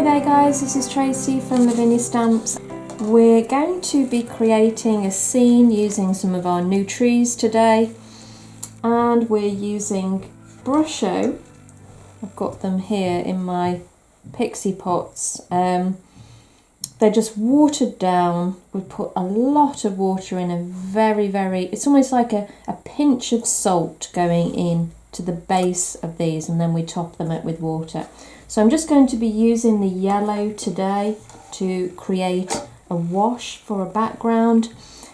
there guys, this is Tracey from Lavinia Stamps. We're going to be creating a scene using some of our new trees today, and we're using Brusho. I've got them here in my pixie pots. They're just watered down. We put a lot of water in, it's almost like a pinch of salt going in to the base of these, and then we top them up with water. So I'm just going to be using the yellow today to create a wash for a background,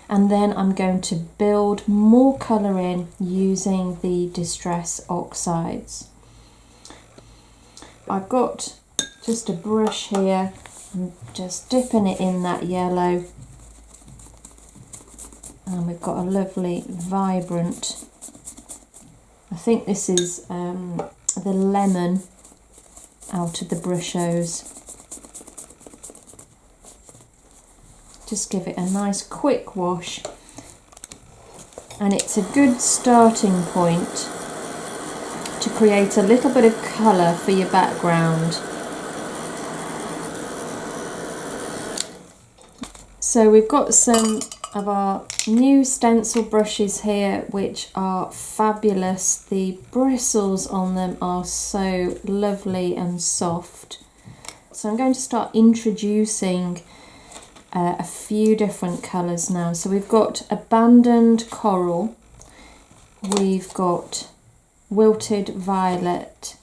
and then I'm going to build more colour in using the Distress Oxides. I've got just a brush here, I'm just dipping it in that yellow, and we've got a lovely vibrant, I think this is the lemon out of the Brushos. Just give it a nice quick wash, and it's a good starting point to create a little bit of colour for your background. So we've got some of our new stencil brushes here, which are fabulous. The bristles on them are so lovely and soft. So I'm going to start introducing a few different colours now. So we've got abandoned coral, we've got wilted violet,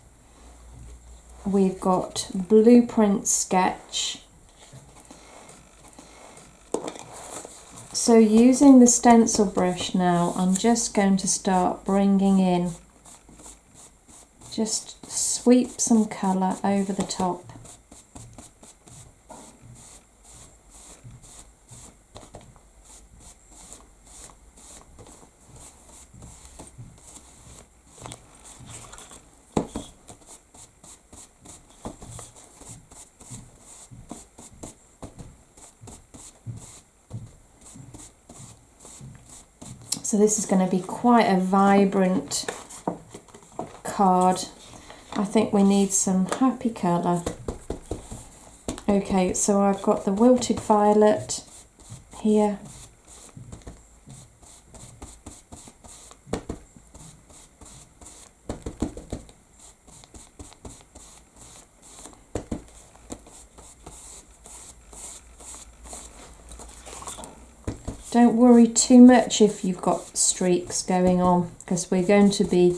we've got blueprint sketch. So using the stencil brush now, I'm just going to start bringing in, just sweep some colour over the top. So this is going to be quite a vibrant card. I think we need some happy colour. Okay, so I've got the wilted violet here. Don't worry too much if you've got streaks going on, because we're going to be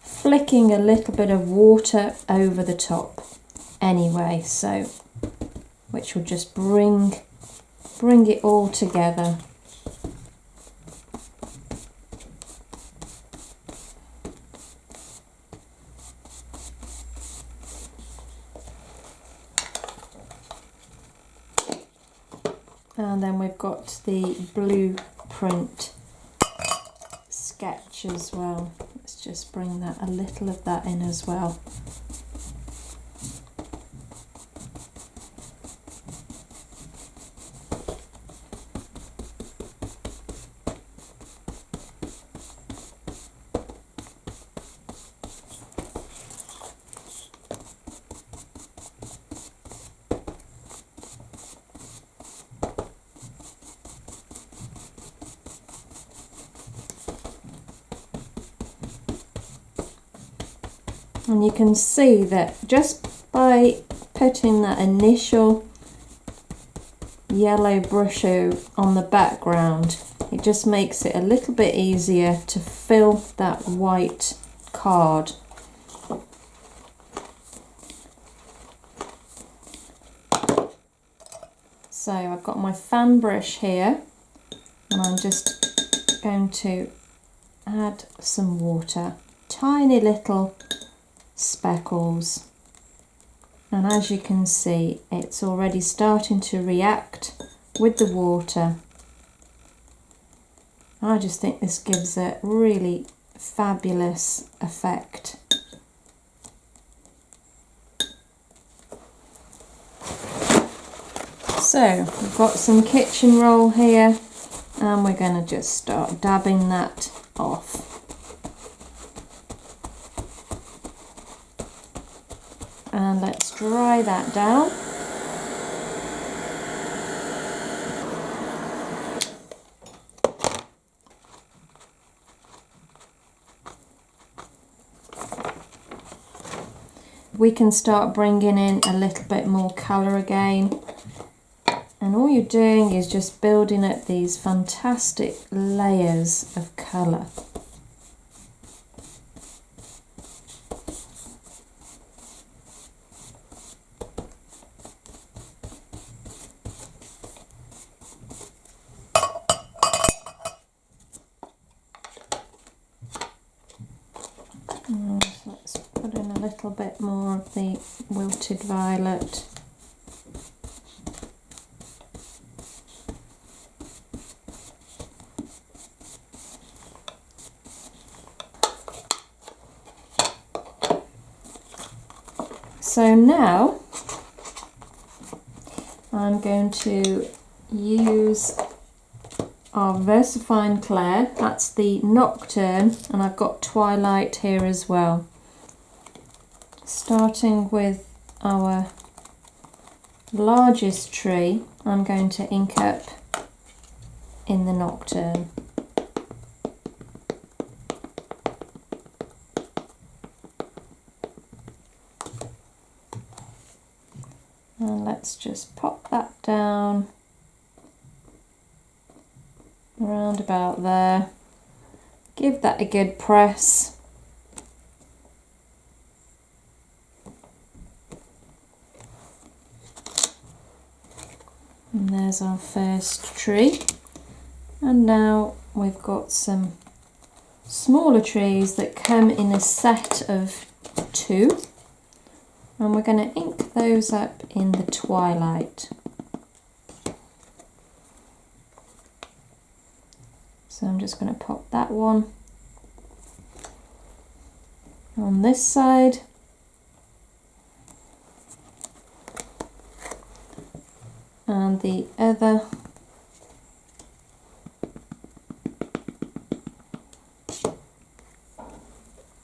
flicking a little bit of water over the top anyway, so which will just bring it all together. And then we've got the blueprint sketch as well. Let's just bring that, a little of that in as well. And you can see that just by putting that initial yellow Brusho on the background, it just makes it a little bit easier to fill that white card. So I've got my fan brush here, and I'm just going to add some water, tiny little speckles, and as you can see, it's already starting to react with the water. I just think this gives a really fabulous effect. So we've got some kitchen roll here, and we're going to just start dabbing that off. And let's dry that down. We can start bringing in a little bit more colour again. And all you're doing is just building up these fantastic layers of colour. Let's put in a little bit more of the wilted violet. So now I'm going to use our VersaFine Clair, that's the Nocturne, and I've got Twilight here as well. Starting with our largest tree, I'm going to ink up in the Nocturne. And let's just pop that down around about there. Give that a good press. And there's our first tree. And now we've got some smaller trees that come in a set of 2. And we're going to ink those up in the Twilight. So I'm just going to pop that one on this side. And the other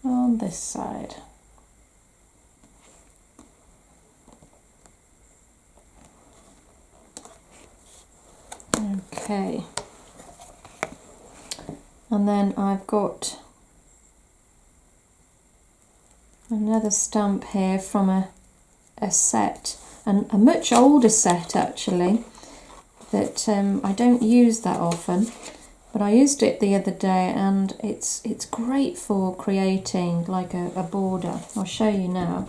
on this side. Okay, and then I've got another stamp here from a set, and a much older set actually, that I don't use that often, but I used it the other day, and it's great for creating like a border. I'll show you now.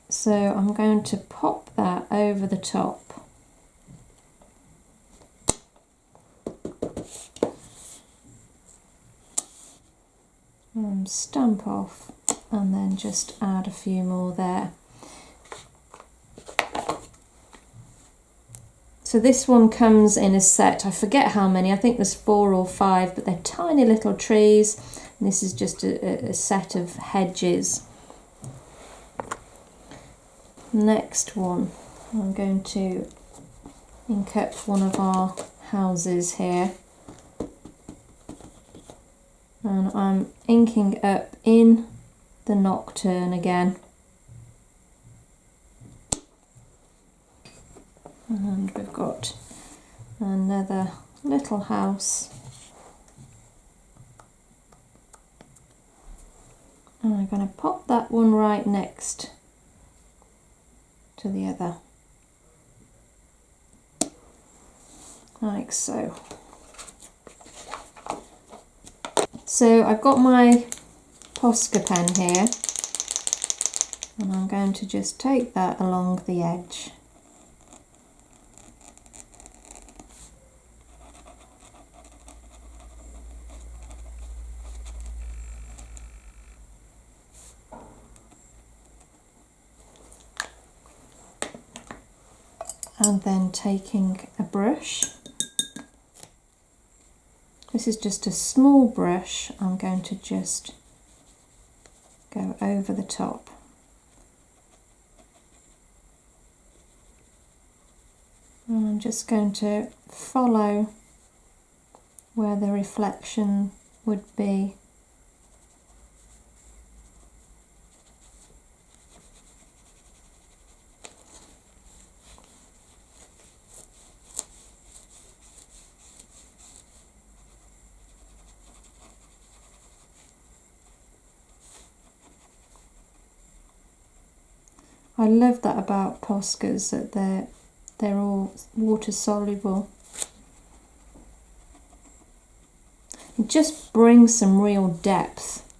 So I'm going to pop that over the top. And stamp off, and then just add a few more there. So this one comes in a set, I forget how many, I think there's 4 or 5, but they're tiny little trees. And this is just a set of hedges. Next one, I'm going to ink up one of our houses here, and I'm inking up in the Nocturne again, and we've got another little house, and I'm going to pop that one right next to the other, like so. So I've got my Posca pen here, and I'm going to just take that along the edge. And then taking a brush, this is just a small brush, I'm going to just go over the top. And I'm just going to follow where the reflection would be. I love that about Poscas, that they're all water soluble. It just brings some real depth.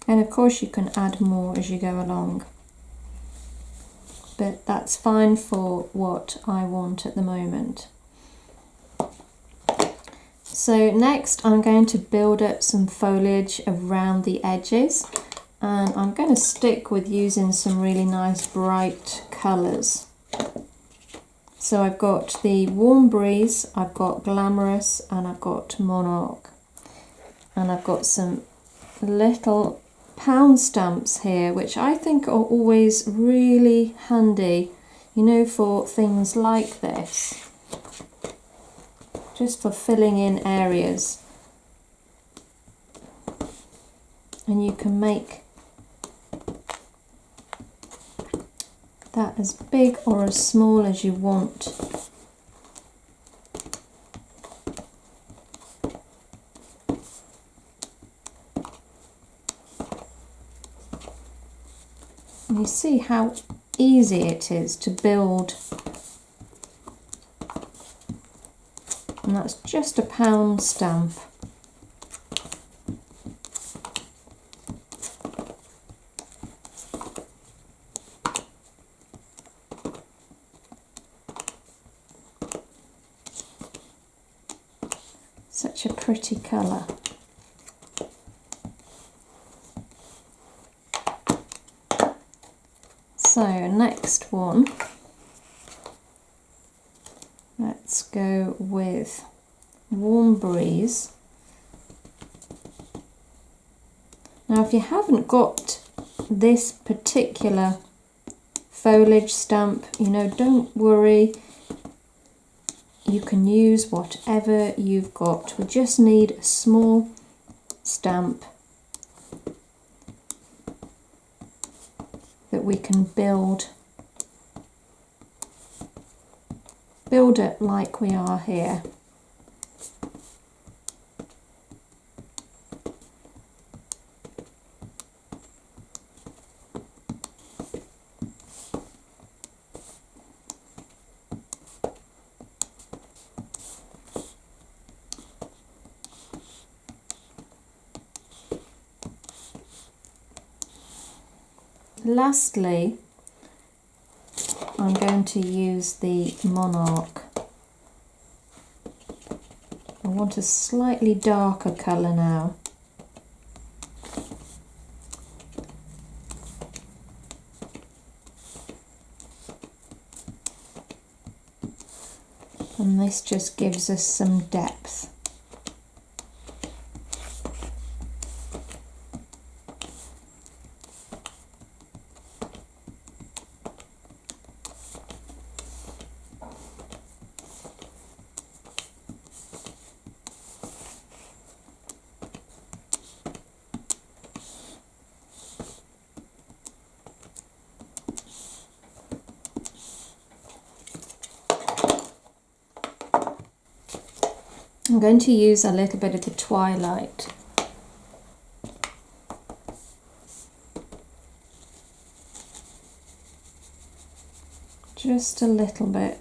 And of course you can add more as you go along, but that's fine for what I want at the moment. So next I'm going to build up some foliage around the edges, and I'm going to stick with using some really nice bright colours. So I've got the Warm Breeze, I've got Glamorous, and I've got Monarch. And I've got some little pound stamps here, which I think are always really handy, you know, for things like this, just for filling in areas. And you can make that as big or as small as you want. And you see how easy it is to build, and that's just a pound stamp. Such a pretty colour. So next one, let's go with Warm Breeze. Now if you haven't got this particular foliage stamp, you know, don't worry, you can use whatever you've got. We just need a small stamp that we can build it like we are here. Lastly, I'm going to use the Monarch. I want a slightly darker colour now. And this just gives us some depth. I'm going to use a little bit of the Twilight. Just a little bit.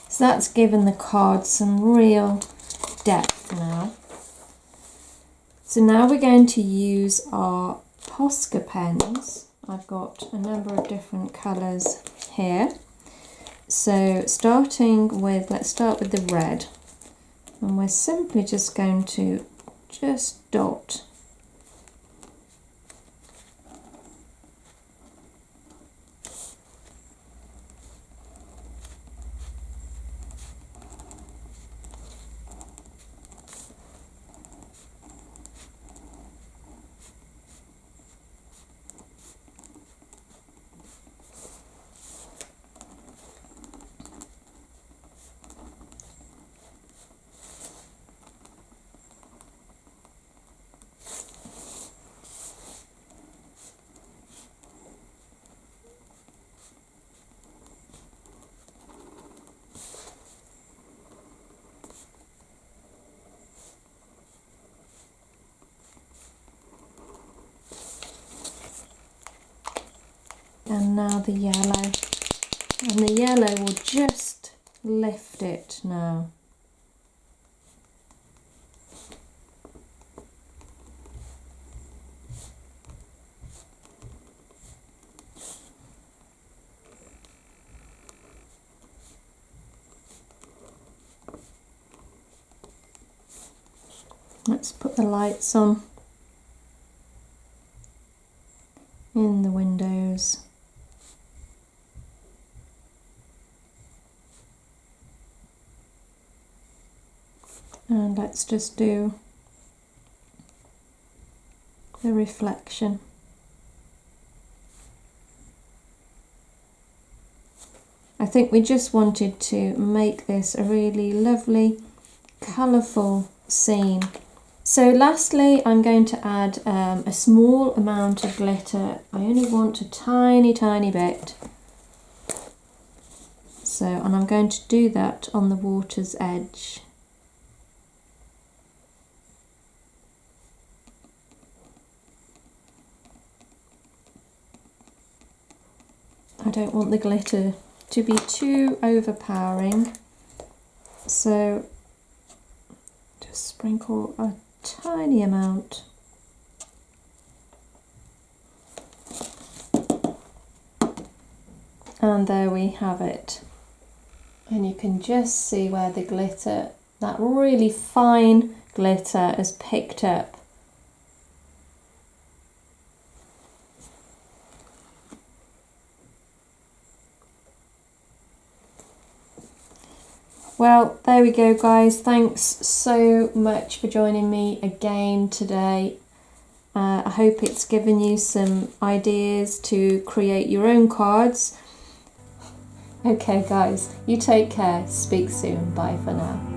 So that's given the card some real depth now. So now we're going to use our Posca pens. I've got a number of different colours here. So starting with, let's start with the red, and we're simply just going to just dot. And now the yellow, and the yellow will just lift it now. Let's put the lights on in the windows. And let's just do the reflection. I think we just wanted to make this a really lovely, colourful scene. So lastly, I'm going to add a small amount of glitter. I only want a tiny bit. So, and I'm going to do that on the water's edge. I don't want the glitter to be too overpowering, so just sprinkle a tiny amount. And there we have it. And you can just see where the glitter, that really fine glitter, has picked up. Well, there we go, guys. Thanks so much for joining me again today. I hope it's given you some ideas to create your own cards. Okay, guys, you take care. Speak soon. Bye for now.